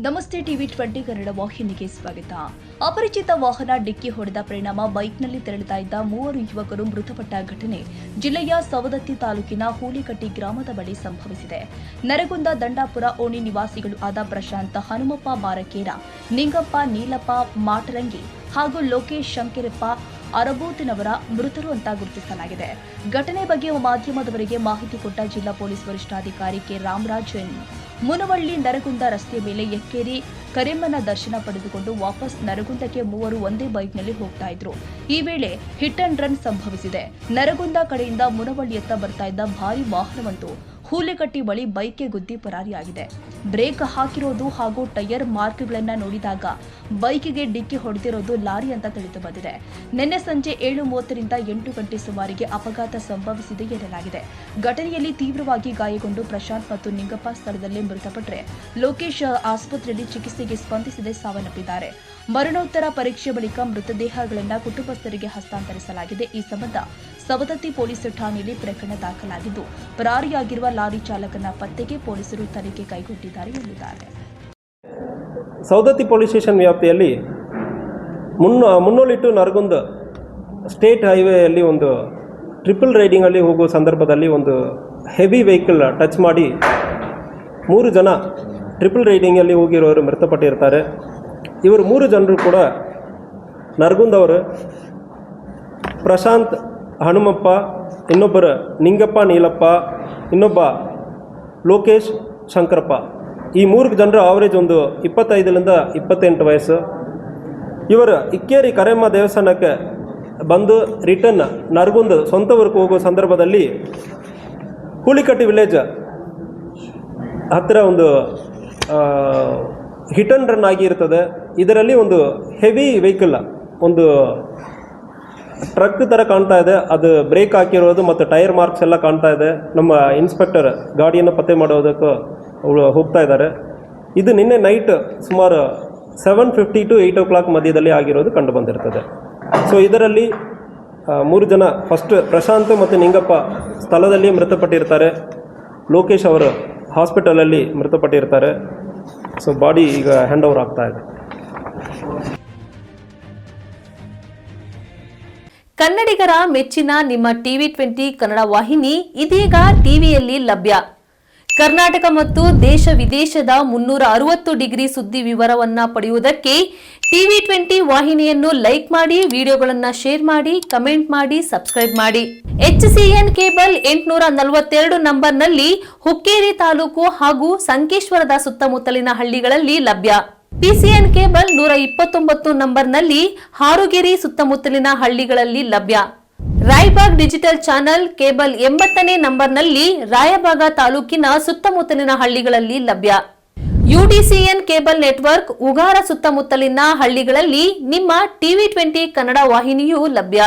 ನಮಸ್ತೆ ಟಿವಿ 20 ಕನ್ನಡ ವಾಹಿನಿಗೆ ಸ್ವಾಗತ. ಅಪರಿಚಿತ ವಾಹನ ಡಿಕ್ಕಿ ಹೊಡೆದ ಪರಿಣಾಮ ಬೈಕ್ನಲ್ಲಿ ತೆರಳುತ್ತಾ ಇದ್ದ 3 ಯುವಕರು ಮೃತಪಟ್ಟ ಘಟನೆ ಜಿಲ್ಲೆಯ ಸವದತ್ತಿ ತಾಲೂಕಿನ ಹೂಲಿಕಟ್ಟಿ ಗ್ರಾಮದ ಬಳಿ ಸಂಭವಿಸಿದೆ. ನರಗುಂದ ದಂಡಾಪುರ ಓಣಿ ನಿವಾಸಿಗಳು ಆದ ಪ್ರಶಾಂತ್, ಹನುಮಪ್ಪ ಬಾರಕೇರ, ನಿಂಗಪ್ಪ ನೀಲಪ್ಪ ಮಾಟರಂಗಿ ಹಾಗೂ ಲೋಕೇಶ್ ಶಂಕರಪ್ಪ ಅರಬೋತಿನವರ ಮೃತರು ಅಂತ ಗುರುತಿಸಲಾಗಿದೆ. ಘಟನೆ ಬಗ್ಗೆ ಮಾಧ್ಯಮದವರಿಗೆ ಮಾಹಿತಿ ಕೊಟ್ಟ ಜಿಲ್ಲಾ ಪೊಲೀಸ್ ವರಿಷ್ಠಾಧಿಕಾರಿ ಕೆ ರಾಮರಾಜನ್, ಮುನವಳ್ಳಿ ನರಗುಂದ ರಸ್ತೆ ಮೇಲೆ ಎಕ್ಕೇರಿ ಕರೆಮ್ಮನ ದರ್ಶನ ಪಡೆದುಕೊಂಡು ವಾಪಸ್ ನರಗುಂದಕ್ಕೆ 3 ಒಂದೇ ಬೈಕ್ನಲ್ಲಿ ಹೋಗ್ತಾ ಇದ್ರು. ಈ ವೇಳೆ ಹಿಟ್ ಅಂಡ್ ರನ್ ಸಂಭವಿಸಿದೆ. ನರಗುಂದ ಕಡೆಯಿಂದ ಮುನವಳ್ಳಿಯತ್ತ ಬರ್ತಾ ಇದ್ದ ಭಾರಿ ವಾಹನವೊಂದು ಹೂಲೆಕಟ್ಟಿ ಬಳಿ ಬೈಕ್ಗೆ ಗುದ್ದಿ ಪರಾರಿಯಾಗಿದೆ. ಬ್ರೇಕ್ ಹಾಕಿರೋದು ಹಾಗೂ ಟೈರ್ ಮಾರ್ಕ್ಗಳನ್ನ ನೋಡಿದಾಗ ಬೈಕ್ಗೆ ಡಿಕ್ಕಿ ಹೊಡೆದಿರೋದು ಲಾರಿ ಅಂತ ತಿಳಿದು ಬಂದಿದೆ. ನಿನ್ನೆ ಸಂಜೆ 7:30 ರಿಂದ 8 ಗಂಟೆ ಸುಮಾರಿಗೆ ಅಪಘಾತ ಸಂಭವಿಸಿದೆ ಎನ್ನಲಾಗಿದೆ. ಘಟನೆಯಲ್ಲಿ ತೀವ್ರವಾಗಿ ಗಾಯಗೊಂಡು ಪ್ರಶಾಂತ್ ಮತ್ತು ನಿಂಗಪ್ಪ ಸ್ಥಳದಲ್ಲೇ ಮೃತಪಟ್ಟರೆ, ಲೋಕೇಶ್ ಆಸ್ಪತ್ರೆಯಲ್ಲಿ ಚಿಕಿತ್ಸೆಗೆ ಸ್ಪಂದಿಸದೆ ಸಾವನ್ನಪ್ಪಿದ್ದಾರೆ. ಮರಣೋತ್ತರ ಪರೀಕ್ಷೆ ಬಳಿಕ ಮೃತದೇಹಗಳನ್ನು ಕುಟುಂಬಸ್ಥರಿಗೆ ಹಸ್ತಾಂತರಿಸಲಾಗಿದೆ. ಈ ಸಂಬಂಧ ಸವದತ್ತಿ ಪೊಲೀಸ್ ಠಾಣೆಯಲ್ಲಿ ಪ್ರಕರಣ ದಾಖಲಾಗಿದ್ದು, ಪರಾರಿಯಾಗಿರುವ ಲಾರಿ ಚಾಲಕನ ಪತ್ತೆಗೆ ಪೊಲೀಸರು ತನಿಖೆ ಕೈಗೊಂಡಿದ್ದಾರೆ ಎಂದಿದ್ದಾರೆ. ಸವದತ್ತಿ ಪೊಲೀಸ್ ಸ್ಟೇಷನ್ ವ್ಯಾಪ್ತಿಯಲ್ಲಿ ಮುನ್ನೋಳಿ ಟು ನರಗುಂದ ಸ್ಟೇಟ್ ಹೈವೇಯಲ್ಲಿ ಒಂದು ಟ್ರಿಪಲ್ ರೈಡಿಂಗಲ್ಲಿ ಹೋಗುವ ಸಂದರ್ಭದಲ್ಲಿ ಒಂದು ಹೆವಿ ವೆಹಿಕಲ್ ಟಚ್ ಮಾಡಿ 3 ಜನ ಟ್ರಿಪಲ್ ರೈಡಿಂಗಲ್ಲಿ ಹೋಗಿರೋರು ಮೃತಪಟ್ಟಿರ್ತಾರೆ. ಇವರು 3 ಜನರು ಕೂಡ ನರಗುಂದವರು. ಪ್ರಶಾಂತ್, ಹನುಮಪ್ಪ, ಇನ್ನೊಬ್ಬರು ನಿಂಗಪ್ಪ ನೀಲಪ್ಪ, ಇನ್ನೊಬ್ಬ ಲೋಕೇಶ್ ಶಂಕರಪ್ಪ. ಈ 3 ಜನರು ಆವರೇಜ್ ಒಂದು 25ರಿಂದ 28 ವಯಸ್ಸು. ಇವರು ಇಕ್ಕೇರಿ ಕರೆಮ್ಮ ದೇವಸ್ಥಾನಕ್ಕೆ ಬಂದು ರಿಟರ್ನ್ ನರಗುಂದ ಸ್ವಂತ ಊರಿಗೆ ಹೋಗುವ ಸಂದರ್ಭದಲ್ಲಿ ಹೂಲಿಕಟ್ಟಿ ವಿಲೇಜ್ ಹತ್ತಿರ ಒಂದು ಹಿಟ್ ಅಂಡ್ ರನ್ ಆಗಿರ್ತದೆ. ಇದರಲ್ಲಿ ಒಂದು ಹೆವಿ ವೆಹಿಕಲ್, ಒಂದು ಟ್ರಕ್ ಥರ ಕಾಣ್ತಾ ಇದೆ. ಅದು ಬ್ರೇಕ್ ಹಾಕಿರೋದು ಮತ್ತು ಟೈರ್ ಮಾರ್ಕ್ಸ್ ಎಲ್ಲ ಕಾಣ್ತಾ ಇದೆ. ನಮ್ಮ ಇನ್ಸ್ಪೆಕ್ಟರ್ ಗಾಡಿಯನ್ನು ಪತ್ತೆ ಮಾಡೋದಕ್ಕೆ ಹೋಗ್ತಾ ಇದ್ದಾರೆ. ಇದು ನಿನ್ನೆ ನೈಟ್ ಸುಮಾರು 7:50 to 8 o'clock ಮಧ್ಯದಲ್ಲಿ ಆಗಿರೋದು ಕಂಡು ಬಂದಿರ್ತದೆ. ಸೊ ಇದರಲ್ಲಿ 3 ಜನ, ಫಸ್ಟ್ ಪ್ರಶಾಂತ್ ಮತ್ತು ನಿಂಗಪ್ಪ ಸ್ಥಳದಲ್ಲಿ ಮೃತಪಟ್ಟಿರ್ತಾರೆ. ಲೋಕೇಶ್ ಅವರು ಹಾಸ್ಪಿಟಲಲ್ಲಿ ಮೃತಪಟ್ಟಿರ್ತಾರೆ. ಸೊ ಬಾಡಿ ಈಗ ಹ್ಯಾಂಡ್ ಓವರ್ ಆಗ್ತಾ ಇದೆ. ಕನ್ನಡಿಗರ ಮೆಚ್ಚಿನ ನಿಮ್ಮ ಟಿವಿ 20 ಕನ್ನಡ ವಾಹಿನಿ ಇದೀಗ ಟಿವಿಯಲ್ಲಿ ಲಭ್ಯ. ಕರ್ನಾಟಕ ಮತ್ತು ದೇಶ ವಿದೇಶದ 360 ಡಿಗ್ರಿ ಸುದ್ದಿ ವಿವರವನ್ನ ಪಡೆಯುವುದಕ್ಕೆ ಟಿವಿ 20 ವಾಹಿನಿಯನ್ನು ಲೈಕ್ ಮಾಡಿ, ವಿಡಿಯೋಗಳನ್ನು ಶೇರ್ ಮಾಡಿ, ಕಮೆಂಟ್ ಮಾಡಿ, ಸಬ್ಸ್ಕ್ರೈಬ್ ಮಾಡಿ. HCN ಕೇಬಲ್ 842 ನಂಬರ್ನಲ್ಲಿ ಹುಕ್ಕೇರಿ ತಾಲೂಕು ಹಾಗೂ ಸಂಕೇಶ್ವರದ ಸುತ್ತಮುತ್ತಲಿನ ಹಳ್ಳಿಗಳಲ್ಲಿ ಲಭ್ಯ. PCN ಕೇಬಲ್ 129 ನಂಬರ್ನಲ್ಲಿ ಹಾರುಗೆರೆ ಸುತ್ತಮುತ್ತಲಿನ ಹಳ್ಳಿಗಳಲ್ಲಿ ಲಭ್ಯ. ರಾಯಬಾಗ್ ಡಿಜಿಟಲ್ ಚಾನೆಲ್ ಕೇಬಲ್ 80ನೇ ನಂಬರ್ನಲ್ಲಿ ರಾಯಬಾಗ ತಾಲೂಕಿನ ಸುತ್ತಮುತ್ತಲಿನ ಹಳ್ಳಿಗಳಲ್ಲಿ ಲಭ್ಯ. UDCN ಕೇಬಲ್ ನೆಟ್ವರ್ಕ್ ಉಗಾರ ಸುತ್ತಮುತ್ತಲಿನ ಹಳ್ಳಿಗಳಲ್ಲಿ ನಿಮ್ಮ ಟಿವಿ 20 ಕನ್ನಡ ವಾಹಿನಿಯೂ ಲಭ್ಯ.